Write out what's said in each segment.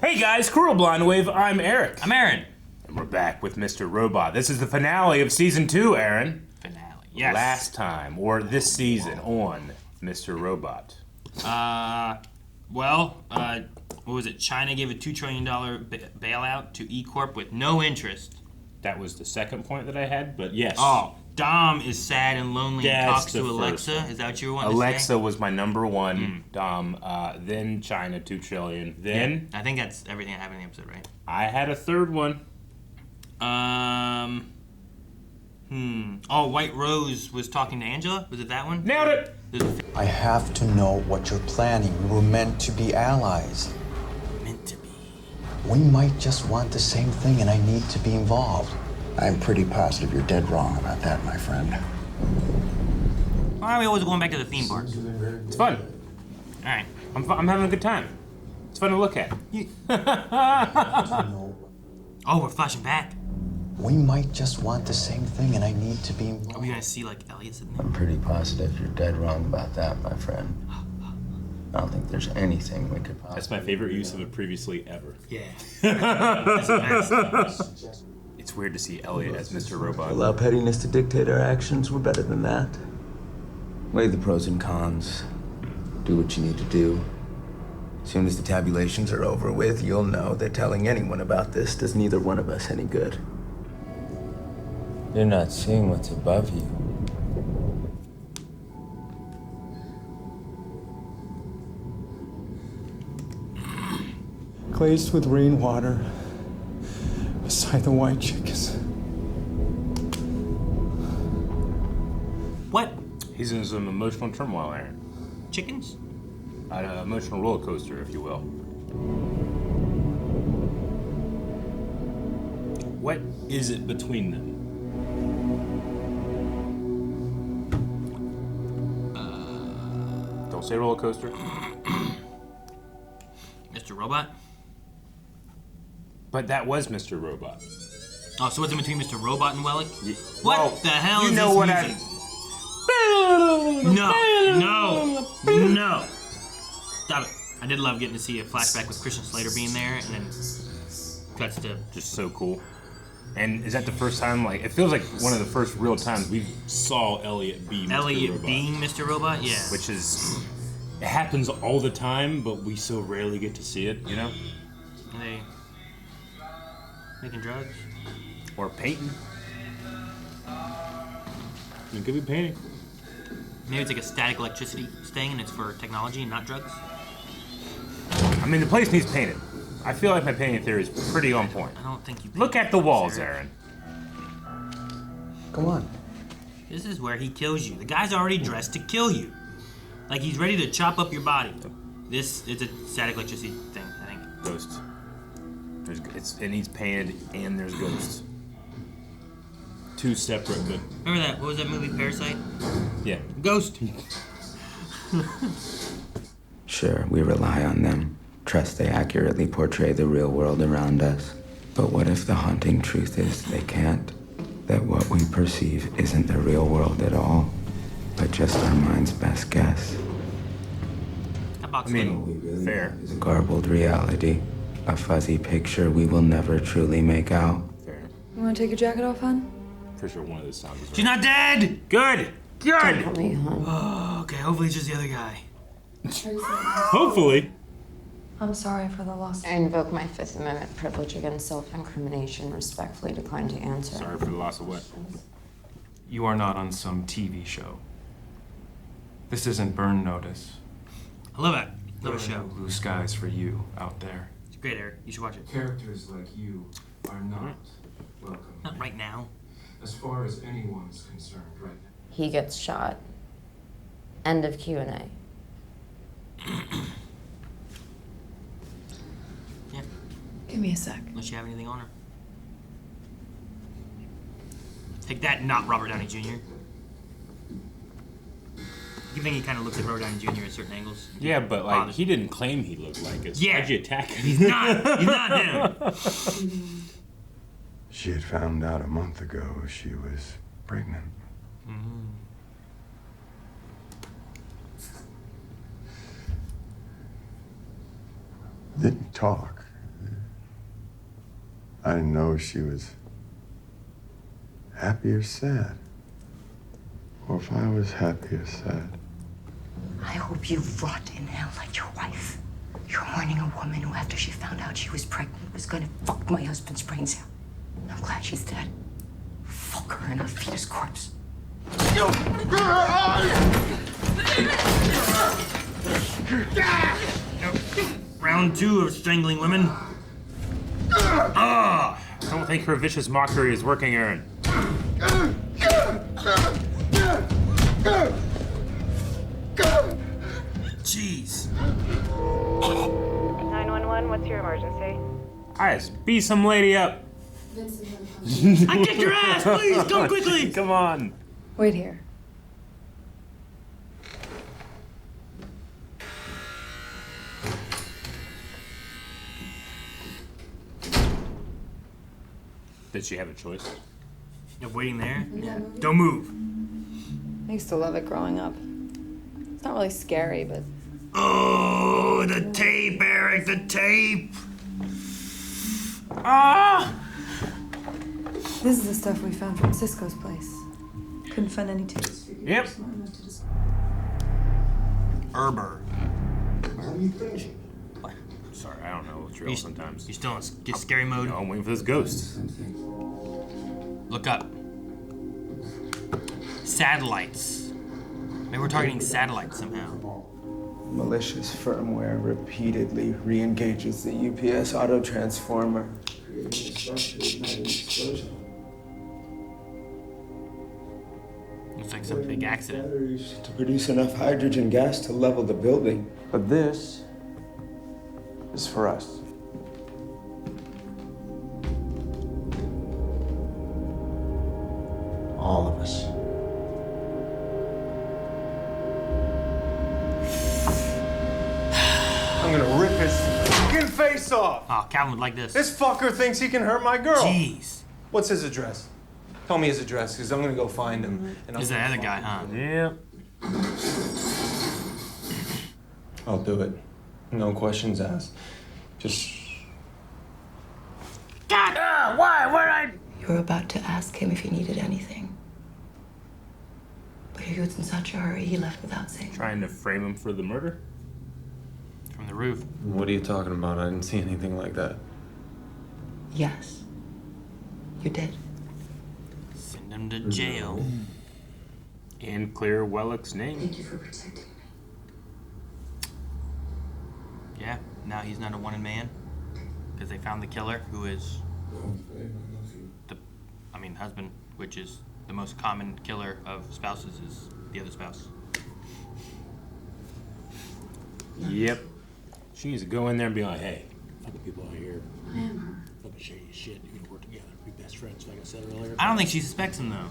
Hey guys, Cruel Blind Wave, I'm Eric. I'm Aaron. And we're back with Mr. Robot. This is the finale of Season 2, Aaron. Finale, yes. Last time, or this season, on Mr. Robot. What was it? China gave a $2 trillion bailout to E Corp with no interest. That was the second point that I had, but yes. Oh, Dom is sad and lonely and That's talks to the Alexa. first one. Is that what you were wanting to say? Alexa was my number one. Dom, then China, 2 trillion. Then I think that's everything that happened in the episode, right? I had a third one. Oh, White Rose was talking to Angela? Was it that one? Nailed it! I have to know what you're planning. We were meant to be allies. Meant to be. We might just want the same thing, and I need to be involved. I'm pretty positive you're dead wrong about that, my friend. Why are we always going back to the theme park? It's fun. Alright. I'm having a good time. It's fun to look at. Oh, we're flashing back. We might just want the same thing, and I need to be Are involved. we gonna see, like, Elliot sitting there? I'm pretty positive you're dead wrong about that, my friend. I don't think there's anything we could possibly... That's my favorite use of a previously ever. Yeah. That's the best. It's weird to see Elliot as Mr. Robot. Allow pettiness to dictate our actions. We're better than that. Weigh the pros and cons. Do what you need to do. As soon as the tabulations are over with, you'll know that telling anyone about this does neither one of us any good. You're not seeing what's above you. Glazed with rainwater beside the white chickens. What? He's in some emotional turmoil, Aaron. Chickens? An emotional roller coaster, if you will. What is it between them? Don't say roller coaster. Mr. Robot? But that was Mr. Robot. Oh, so what's in between Mr. Robot and Wellick? Well, What the hell you is know this what music? No. Stop it. I did love getting to see a flashback with Christian Slater being there, and then cuts to... Just so cool. And is that the first time, like, it feels like one of the first real times we saw Elliot be Mr. Elliot Robot. being Mr. Robot? Yeah. Which is, it happens all the time, but we so rarely get to see it, you know? Are they making drugs? Or painting. It could be painting. Maybe it's like a static electricity thing and it's for technology and not drugs? I mean, the place needs painted. I feel like my painting theory is pretty on point. I don't think you... Look at the walls, Aaron. Come on. This is where he kills you. The guy's already dressed to kill you. Like he's ready to chop up your body. This is a static electricity thing, I think. Ghosts. It needs painted and there's ghosts. Two separate, but... Remember that? What was that movie, Parasite? Yeah. Ghost. Sure, we rely on them. Trust they accurately portray the real world around us. But what if the haunting truth is they can't? That what we perceive isn't the real world at all, but just our mind's best guess. That box I mean, fair. It's a garbled reality, a fuzzy picture we will never truly make out. Fair. You want to take your jacket off, hon? For sure one of those sounds is She's not dead! Good! Good! Help me, hon. Oh, okay, hopefully it's just the other guy. Hopefully. I'm sorry for the loss. I invoke my Fifth Amendment privilege against self-incrimination. Respectfully decline to answer. Sorry for the loss of what? You are not on some TV show. This isn't Burn Notice. I love it. There Love are the show. no blue skies for you out there. It's great, Eric. You should watch it. Characters like you are not welcome. Not right now. As far as anyone is concerned right now. He gets shot. End of Q&A. Yeah, Give me a sec. unless you have anything on her. Take that, not Robert Downey Jr. You think he kind of looks like Robert Downey Jr. at certain angles? Yeah, but like, Bothered. he didn't claim he looked like it. So Yeah. why'd you attack him? He's not him. She had found out a month ago she was pregnant. Didn't talk. I didn't know if she was happy or sad. Or if I was happy or sad. I hope you rot in hell like your wife. You're mourning a woman who, after she found out she was pregnant, was gonna fuck my husband's brains out. I'm glad she's dead. Fuck her in a fetus corpse. Round 2 of strangling women. I don't think her vicious mockery is working, Aaron. Jeez. 911, what's your emergency? Guys, beat some lady up. I kicked your ass, please, come quickly. Come on. Wait here. Did she have a choice? You're waiting there? Yeah. Don't move. I used to love it growing up. It's not really scary, but Oh, the tape, Eric, the tape. Ah! This is the stuff we found from Cisco's place. Couldn't find any tapes. Yep. Herber. Sorry, I don't know what's real sometimes. You still in scary mode? No, I'm waiting for this ghost. Look up. Satellites. Maybe we're targeting satellites somehow. Malicious firmware repeatedly re-engages the UPS auto transformer. Looks like some big accident. To produce enough hydrogen gas to level the building. But this is for us. All of us. I'm gonna rip his fucking face off. Oh, Calvin would like this. This fucker thinks he can hurt my girl. Jeez. What's his address? Tell me his address, because I'm gonna go find him. And This is the other guy, huh? Yeah. I'll do it. No questions asked. Just... God! Why? Where'd I... You were about to ask him if he needed anything. But he was in such a hurry, he left without saying. Trying to frame him for the murder? From the roof. What are you talking about? I didn't see anything like that. Yes, you did. Send him to jail. And clear Wellick's name. Thank you for protecting me. Yeah, now he's not a wanted man. Because they found the killer, who is husband, which is the most common killer of spouses, is the other spouse. Yep. She needs to go in there and be like, hey, fucking people out here. I am her. Fucking show you shit. You're gonna work together. Be best friends, like I said earlier. I don't think she suspects him, though.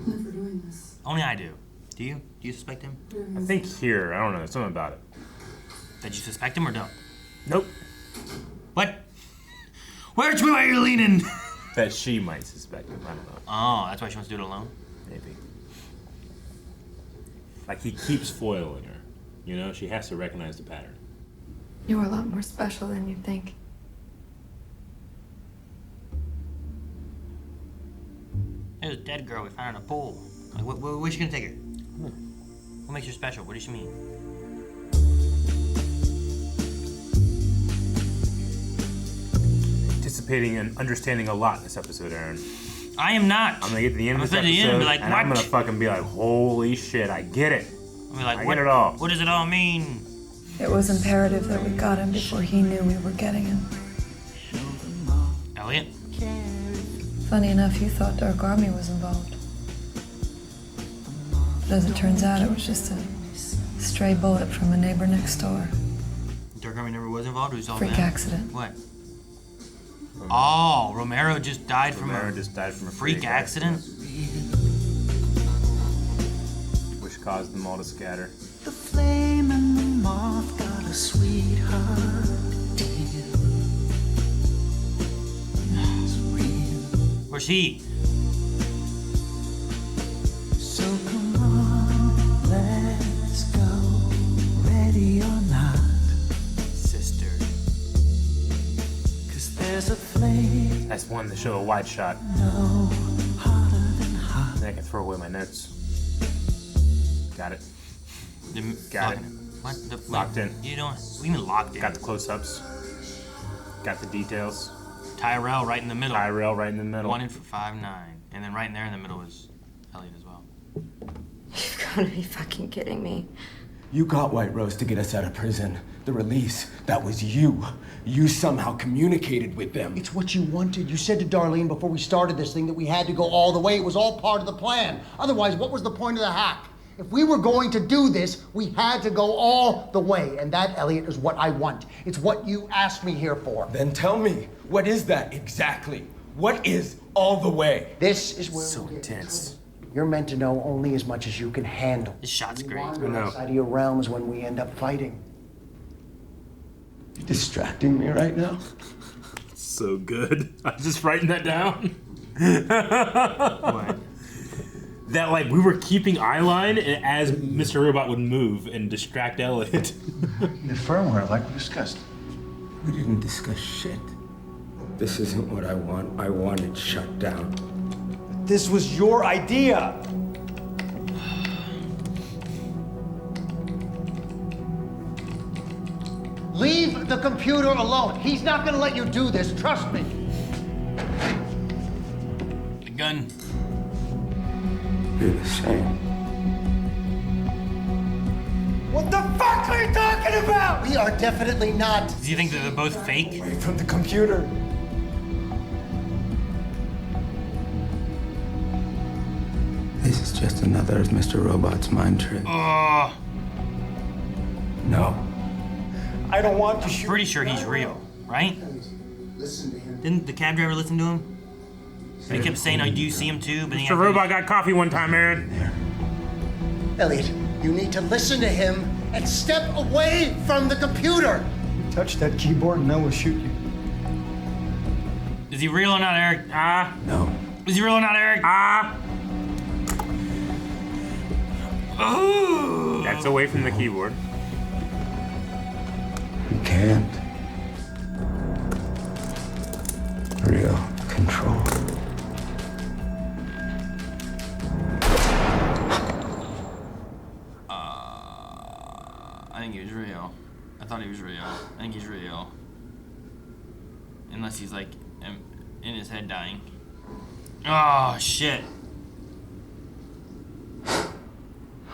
Not for doing this. Only I do. Do you? Do you suspect him? I think here, I don't know, something about it. That you suspect him or don't? Nope. What? Which way are you leaning? That she might suspect him, I don't know. Oh, that's why she wants to do it alone? Maybe. Like he keeps foiling her. You know, she has to recognize the pattern. You're a lot more special than you think. There's a dead girl we found in a pool. Like, where's she gonna take her? What makes her special? What does she mean? Anticipating and understanding a lot in this episode, Aaron. I am not. I'm gonna get to the end of this I'm episode, gonna and be like, and what? I'm gonna fucking be like, holy shit, I get it. I'll be like, I what? get it all. What does it all mean? It was imperative that we got him before he knew we were getting him. Elliot? Funny enough, you thought Dark Army was involved. But as it turns out, it was just a stray bullet from a neighbor next door. Dark Army never was involved? It was all Freak them? accident. What? Oh, Romero just died from Romero a just died from a freak accident? Which caused them all to scatter. The flame and the moth got a sweetheart deal. Where's he? So come on, let's go. Ready or not, sister. 'cause there's a flame That's one to show a wide shot. No harder than hot. Then I can throw away my notes. Got it. Got it. What the Locked in. You don't. What do you mean locked in? Got the close-ups. Got the details. Tyrell right in the middle. Tyrell right in the middle. Wanted for 5'9", and then right in there in the middle was Elliot as well. You've got to be fucking kidding me. You got White Rose to get us out of prison. The release, that was you. You somehow communicated with them. It's what you wanted. You said to Darlene before we started this thing that we had to go all the way. It was all part of the plan. Otherwise, what was the point of the hack? If we were going to do this, we had to go all the way. And that, Elliot, is what I want. It's what you asked me here for. Then tell me, what is that exactly? What is all the way? This is where so intense. You're meant to know only as much as you can handle. This shot's great. Outside of your realm is when we end up fighting. You're distracting me right now. So good. I'm just writing that down. What? That, like, we were keeping eyeline as Mr. Robot would move and distract Elliot. The firmware, like we discussed. We didn't discuss shit. This isn't what I want. I want it shut down. This was your idea. Leave the computer alone. He's not gonna let you do this, trust me. The gun. You're the same. What the fuck are you talking about? We are definitely not. Do you think that they're both fake? Away from the computer. This is just another of Mr. Robot's mind tricks. Oh. No. I don't want to shoot. Pretty sure he's real, right? Listen to him. Didn't the cab driver listen to him? He kept saying, "Oh, do you see him too?" But Mr. Robot got coffee one time, Aaron. Elliot, you need to listen to him and step away from the computer. You touch that keyboard and I will shoot you. Is he real or not, Eric? Ah. No. Is he real or not, Eric? Ah. Oh. That's away from the keyboard. You can't. Real control. I think he was real. I thought he was real. I think he's real. Unless he's like in his head dying. Oh shit.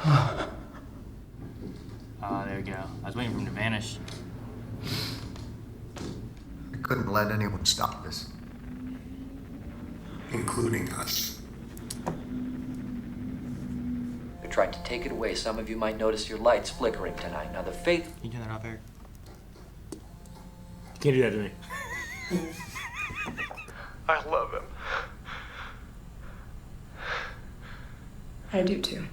Oh, there we go. I was waiting for him to vanish. We couldn't let anyone stop this, including us. We tried to take it away. Some of you might notice your lights flickering tonight. Now the faith... Can you turn that off, Eric? You can't do that to me. I love him. I do too.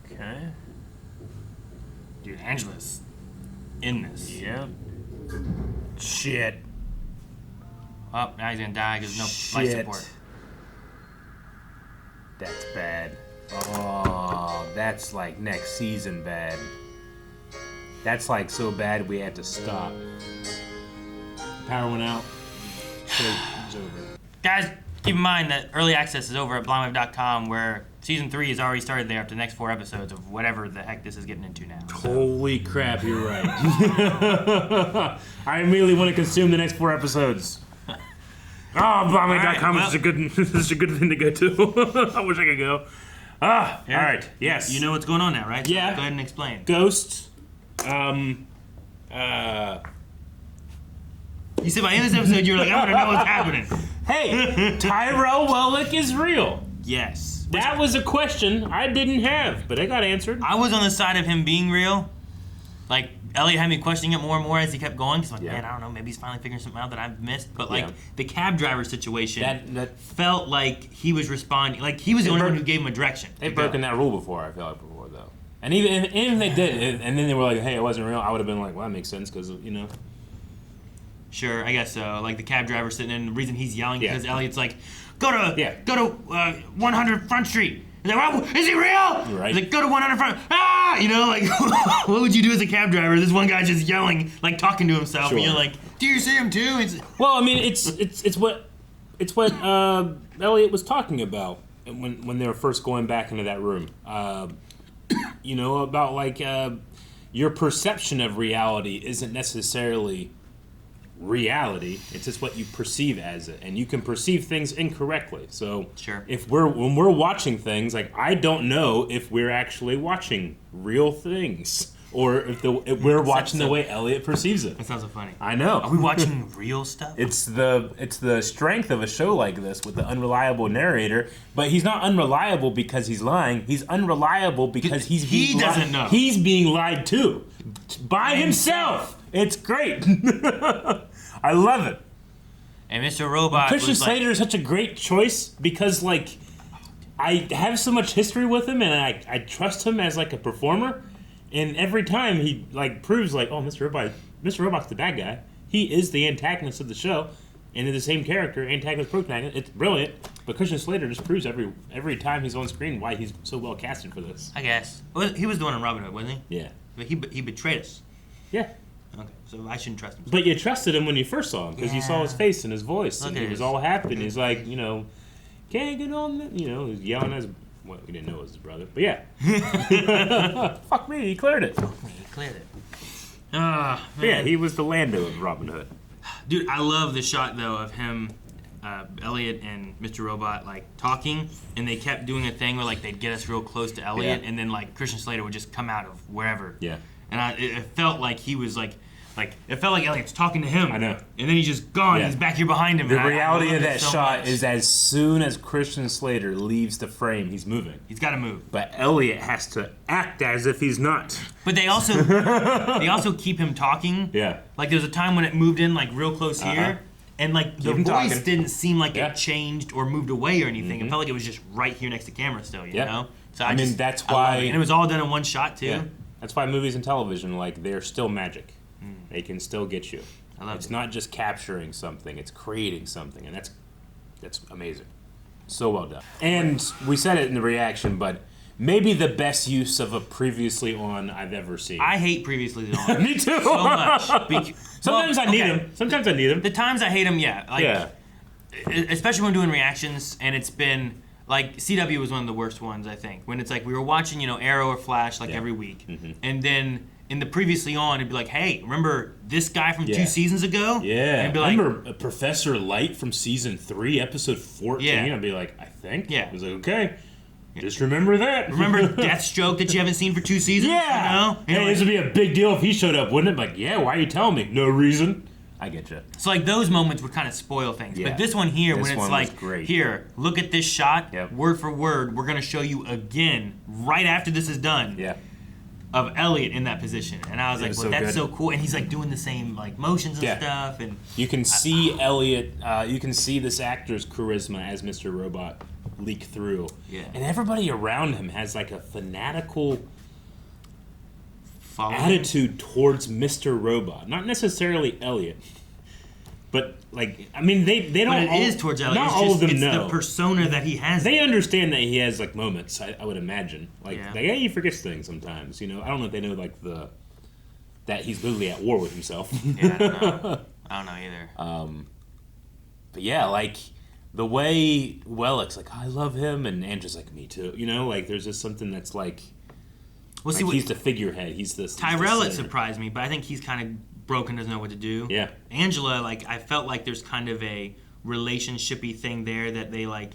Okay. Dude, Angela's in this. Yep. Shit. Oh, now he's gonna die because no life support. That's bad. Oh, that's like next season bad. That's like so bad we had to stop. Power went out. So it's over. Guys, keep in mind that early access is over at blindwave.com, where season 3 has already started there after the next 4 episodes of whatever the heck this is getting into now. Holy crap, you're right. I immediately want to consume the next 4 episodes. Oh, blindwave.com is a good this is a good thing to go to. I wish I could go. Ah, Eric, all right. Yes. You know what's going on now, right? So Yeah. go ahead and explain. Ghosts. You said by the end of this episode, you were like, I want to know what's happening. Hey, Tyrell Wellick is real. Yes. That was a question I didn't have, but it got answered. I was on the side of him being real. Like, Elliot had me questioning it more and more as he kept going. Because I'm like, man, I don't know, maybe he's finally figuring something out that I've missed. But, like, the cab driver situation felt like he was responding. Like, he was the only one who gave him a direction. They've broken that rule before, I feel like, before, though. And even if they did, and then they were like, hey, it wasn't real, I would have been like, well, that makes sense, because, you know. Sure, I guess so. Like, the cab driver sitting in, the reason he's yelling because Elliot's like, go to 100 Front Street. He's like, well, is he real? Right. He's like, go to 100 front. Ah! You know, like, what would you do as a cab driver? This one guy just yelling, like talking to himself, and you're like, do you see him too? Well, I mean, it's what Elliot was talking about when they were first going back into that room. You know, about like your perception of reality isn't necessarily reality. It's just what you perceive as it, and you can perceive things incorrectly. So sure, when we're watching things, like I don't know if we're actually watching real things or if we're watching the way Elliot perceives it. That sounds so funny. I know. Are we watching real stuff? It's the strength of a show like this with the unreliable narrator, but he's not unreliable because he's lying. He's unreliable because he doesn't know. He's being lied to by himself. It's great. I love it. And Mr. Robot Christian was Slater is such a great choice because like I have so much history with him and I trust him as like a performer, and every time he like proves like, oh, Mr. Robot's the bad guy. He is the antagonist of the show, and in the same character, antagonist, protagonist. It's brilliant. But Christian Slater just proves every time he's on screen why he's so well casted for this. I guess. Well, he was the one in Robin Hood, wasn't he? Yeah. But he betrayed us. Yeah. Okay, so I shouldn't trust him. But you trusted him when you first saw him because you saw his face and his voice, and he was all happy. And he's like, you know, can't get on. You know, he's yelling at his. Well, we didn't know it was his brother, but yeah. Fuck me, he cleared it. Fuck me, he cleared it. Yeah, he was the Lando of Robin Hood. Dude, I love the shot though of him, Elliot and Mr. Robot like talking, and they kept doing a thing where like they'd get us real close to Elliot, and then like Christian Slater would just come out of wherever. Yeah. And it felt like he was like it felt like Elliot's talking to him. I know. And then he's just gone. Yeah. He's back here behind him. The and reality I of that so shot much. is as soon as Christian Slater leaves the frame, he's moving. He's got to move. But Elliot has to act as if he's not. But they also keep him talking. Yeah. Like there's a time when it moved in like real close here, and like the Keep him voice talking. didn't seem like it changed or moved away or anything. Mhm. It felt like it was just right here next to camera still. You Yeah. know. So I mean, that's I love why. it. And it was all done in one shot too. Yeah. That's why movies and television, like, they're still magic. They can still get you. I love It's it. not just capturing something; it's creating something, and that's amazing. So well done. And we said it in the reaction, but maybe the best use of a previously on I've ever seen. I hate previously on. Me too. So much. Sometimes I need them. Sometimes I need them. The times I hate them, yeah. Like, Yeah. Especially when doing reactions, and it's been like CW was one of the worst ones, I think. When it's like we were watching, Arrow or Flash like every week, and then in the previously on, it'd be like, hey, remember this guy from 2 seasons ago? Yeah. And it'd be like, Remember Professor Light from season 3, episode 14? Yeah. I'd be like, I think. Yeah. I was like, okay. Just remember that. Remember Deathstroke that you haven't seen for 2 seasons? Yeah. Hey, this would be a big deal if he showed up, wouldn't it? Like, yeah, why are you telling me? No reason. I get you. So like those moments would kind of spoil things. Yeah. But this one here, This when it's one like, was great. here, look at this shot, word for word, we're gonna show you again right after this is done. Yeah. Of Elliot in that position, and I was like, was well, so that's good. so cool, and he's like doing the same like motions and stuff, and You can see Elliot, you can see this actor's charisma as Mr. Robot leak through. Yeah. And everybody around him has like a fanatical Following. attitude towards Mr. Robot. Not necessarily Elliot. But like, I mean, they don't. But it is towards Elliot. Not It's all just, of them it's know. the persona that he has. They understand that he has like moments. I would imagine. Like, Yeah. he forgets things sometimes. I don't know if they know like that he's literally at war with himself. Yeah, I don't know. I don't know either. But yeah, like the way Wellick's like, I love him, and Andrew's like, me too. Like there's just something that's like. Well, see, like he's the figurehead. He's this. Tyrell, it center. surprised me, but I think he's kind of broken, doesn't know what to do. Yeah. Angela, like, I felt like there's kind of a relationship-y thing there that they, like,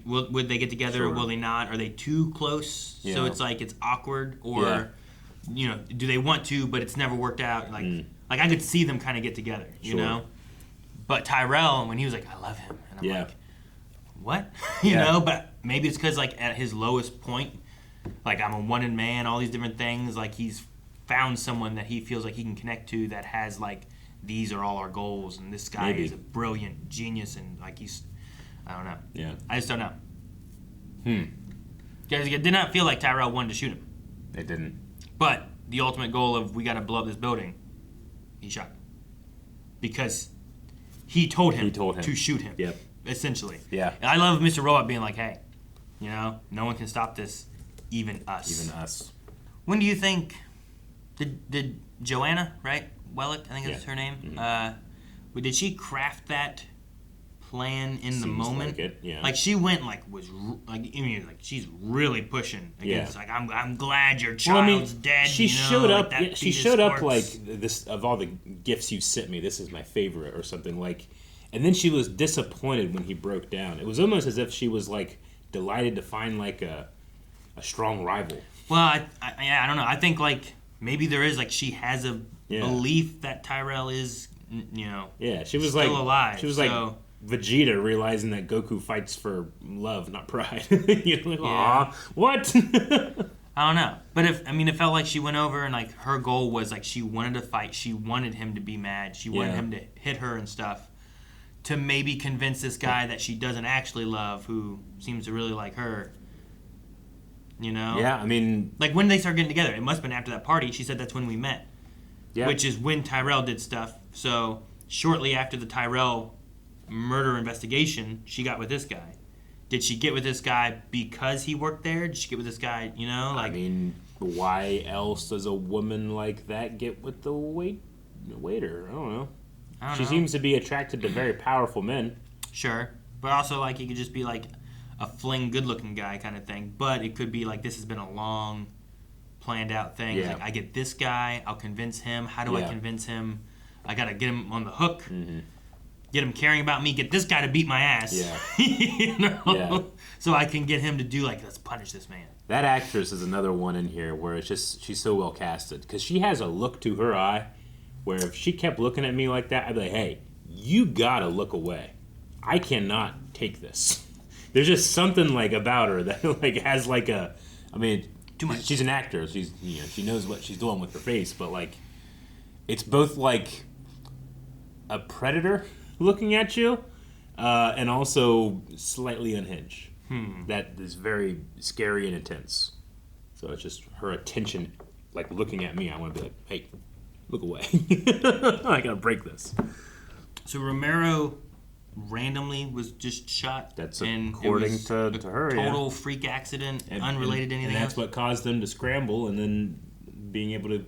would they get together or will they not? Are they too close? Yeah. So it's like it's awkward, or, do they want to, but it's never worked out? Like, like I could see them kind of get together, you know? But Tyrell, when he was like, I love him, and I'm like, what? you know? But maybe it's because, like, at his lowest point, like, I'm a one-in man, all these different things, like, he's found someone that he feels like he can connect to that has like these are all our goals, and this guy is a brilliant genius, and like he's I don't know. Yeah. I just don't know. Guys, it did not feel like Tyrell wanted to shoot him. It didn't. But the ultimate goal of we got to blow up this building, he shot him. Because he told him to shoot him. Yep. Essentially. Yeah. And I love Mr. Robot being like, hey, You know, no one can stop this, even us. Even us. When do you think did Joanna, right? Wellick, I think that's her name. Mm-hmm. Did she craft that plan in the moment? Like it, yeah. Like she went she's really pushing against. Like I'm glad your child's dead. She you know, showed up. like She showed up like this. Of all the gifts you sent me, this is my favorite, or something like. And then she was disappointed when he broke down. It was almost as if she was like delighted to find like a strong rival. Well, I don't know. I think like maybe there is like she has a belief that Tyrell is, you know. Yeah, she was still like alive. She was like Vegeta realizing that Goku fights for love, not pride. You're like, aw, what? I don't know, but it felt like she went over and like her goal was like she wanted to fight. She wanted him to be mad. She wanted him to hit her and stuff. To maybe convince this guy that she doesn't actually love, who seems to really like her. You know? Yeah, I mean... Like, when they started getting together, it must have been after that party. She said that's when we met. Yeah. Which is when Tyrell did stuff. So, shortly after the Tyrell murder investigation, she got with this guy. Did she get with this guy because he worked there? Did she get with this guy, you know? Like, I mean, why else does a woman like that get with the waiter? I don't know. She seems to be attracted to very powerful men. Sure. But also, like, he could just be, like, a fling, good-looking guy kind of thing. But it could be, like, this has been a long, planned-out thing. Yeah. Like, I get this guy. I'll convince him. How do I convince him? I got to get him on the hook. Mm-hmm. Get him caring about me. Get this guy to beat my ass. Yeah. You know? Yeah. So I can get him to do, like, let's punish this man. That actress is another one in here where it's just, she's so well casted. Because she has a look to her eye where if she kept looking at me like that, I'd be like, hey, you gotta look away. I cannot take this. There's just something like about her that like has like a, I mean, too much. She's an actor. She's, you know, she knows what she's doing with her face, but like, it's both like a predator looking at you, and also slightly unhinged. That is very scary and intense. So it's just her attention, like looking at me. I want to be like, hey, look away. I gotta break this. So Romero randomly was just shot. That's and according to her. Total freak accident, unrelated to anything and that's else. what caused them to scramble and then being able to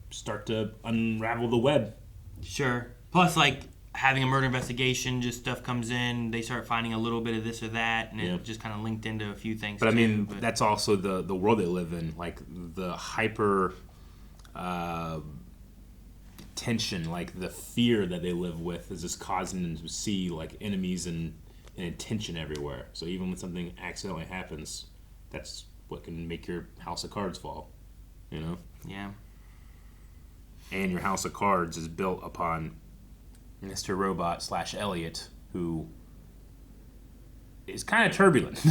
start to unravel the web. Sure. Plus, like, having a murder investigation, just stuff comes in, they start finding a little bit of this or that, and it just kind of linked into a few things. But I mean, that's also the world they live in, like the hyper tension, like the fear that they live with is just causing them to see like enemies and intention everywhere. So even when something accidentally happens, that's what can make your house of cards fall, you know? Yeah. And your house of cards is built upon Mr. Robot / Elliot, who is kind of turbulent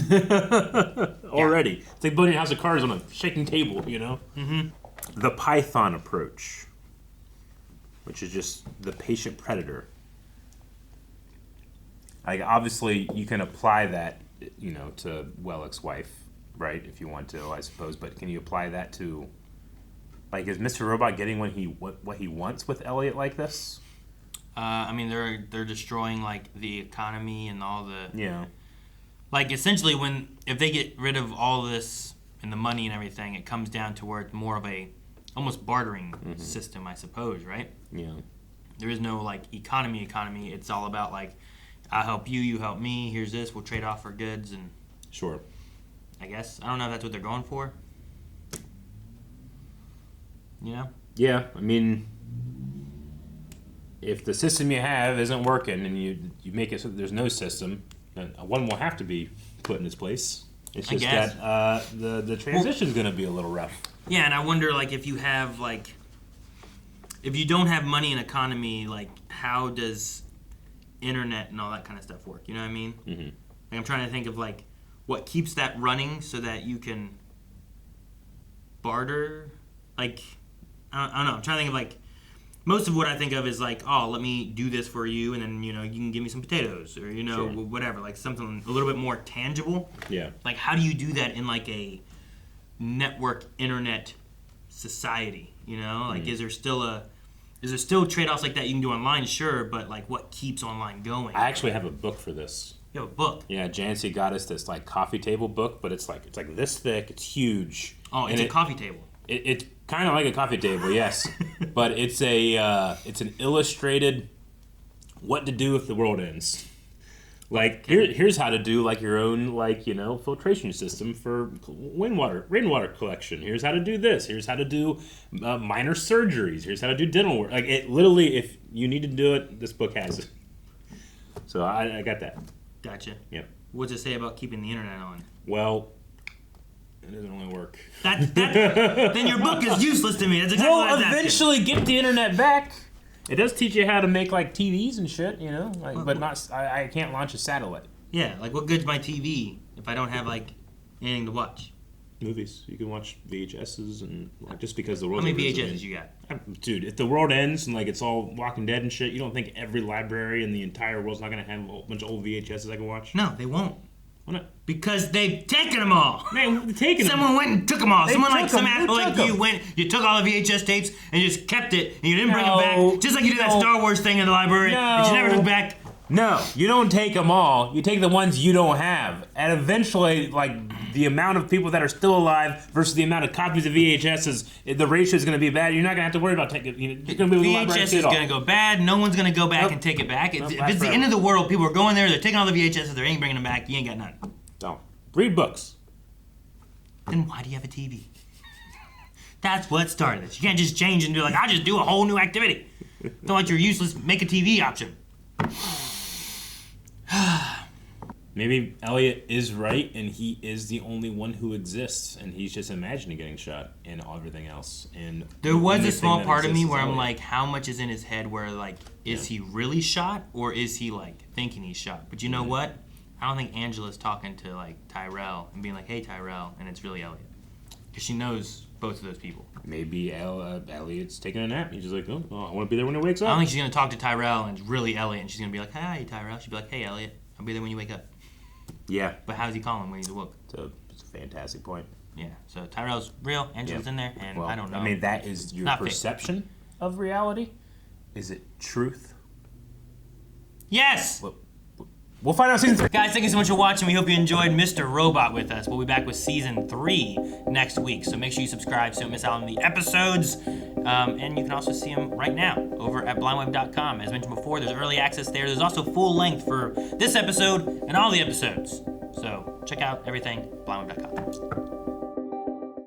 already. It's like building a house of cards on a shaking table, you know? Mm-hmm. The Python approach, which is just the patient predator. Like, obviously, you can apply that, you know, to Wellick's wife, right? If you want to, I suppose. But can you apply that to, like, is Mr. Robot getting what he wants with Elliot like this? I mean, they're destroying like the economy and all the like essentially if they get rid of all this and the money and everything, it comes down to where it's more of a almost bartering system, I suppose, right? Yeah. There is no like economy. It's all about like, I help you, you help me. Here's this. We'll trade off our goods and. Sure. I guess I don't know if that's what they're going for. You know? Yeah, I mean, if the system you have isn't working and you make it so that there's no system, then one will have to be put in its place. It's just that the transition's going to be a little rough. Yeah, and I wonder, like, if you have, like, if you don't have money and economy, like, how does internet and all that kind of stuff work? You know what I mean? Mm-hmm. Like, I'm trying to think of, like, what keeps that running so that you can barter. Like, I don't know. I'm trying to think of, like, most of what I think of is, like, oh, let me do this for you, and then, you know, you can give me some potatoes, or, you know, whatever. Like, something a little bit more tangible. Yeah. Like, how do you do that in, like, a network internet society, you know? Like, is there still trade-offs like that you can do online? Sure, but, like, what keeps online going? I actually have a book for this. You have a book. Yeah, Jancy got us this like coffee table book, but it's like this thick. It's huge. Oh, it's a coffee table. It's kind of like a coffee table, yes, but it's an illustrated what to do if the world ends. Like here's how to do like your own like filtration system for rainwater collection. Here's how to do this. Here's how to do minor surgeries. Here's how to do dental work. Like it literally, if you need to do it, this book has it. So I got that. Gotcha. Yep. What's it say about keeping the internet on? Well, it doesn't really work. Then your book is useless to me. That's exactly what I was asking. Eventually get the internet back. It does teach you how to make like TVs and shit, but not. I can't launch a satellite. Yeah, like what good's my TV if I don't have like anything to watch? Movies. You can watch VHSs and like, just because the world. How many VHSs you got? Dude, if the world ends and like it's all Walking Dead and shit, you don't think every library in the entire world's not gonna have a bunch of old VHSs I can watch? No, they won't. Why not? Because they've taken them all. Man, taking them. Someone went and took them all. Some asshole like you went, you took all the VHS tapes and you just kept it and you didn't bring them back. Just like you did that Star Wars thing in the library that you never took back. No, you don't take them all. You take the ones you don't have. And eventually, like, the amount of people that are still alive versus the amount of copies of VHS, the ratio is going to be bad. You're not going to have to worry about taking it. You're going to be able to VHS is going to go bad. No one's going to go back and take it back. If it's the end of the world, people are going there, they're taking all the VHS, they ain't bringing them back, you ain't got none. Don't. Read books. Then why do you have a TV? That's what started this. You can't just change and do like, I'll just do a whole new activity. Don't like you're useless, make a TV option. Maybe Elliot is right, and he is the only one who exists, and he's just imagining getting shot and everything else. And there was a small part of me where I'm like, how much is in his head? Where like, is he really shot, or is he like thinking he's shot? But you know what? I don't think Angela's talking to like Tyrell and being like, "Hey Tyrell," and it's really Elliot, because she knows both of those people. Maybe Elliot's taking a nap. He's just like, oh, I want to be there when he wakes up. I don't think she's gonna talk to Tyrell and it's really Elliot, and she's gonna be like, "Hi Tyrell." She'll be like, "Hey Elliot, I'll be there when you wake up." Yeah. But how does he call him when he's awoke? It's a fantastic point. Yeah. So Tyrell's real. Angela's in there, and well, I don't know. I mean, that is your perception of reality. Is it truth? Yes. We'll find out season 3. Guys, thank you so much for watching. We hope you enjoyed Mr. Robot with us. We'll be back with season 3 next week. So make sure you subscribe so you don't miss out on the episodes. And you can also see them right now over at blindweb.com. As mentioned before, there's early access there. There's also full length for this episode and all the episodes. So check out everything, blindweb.com.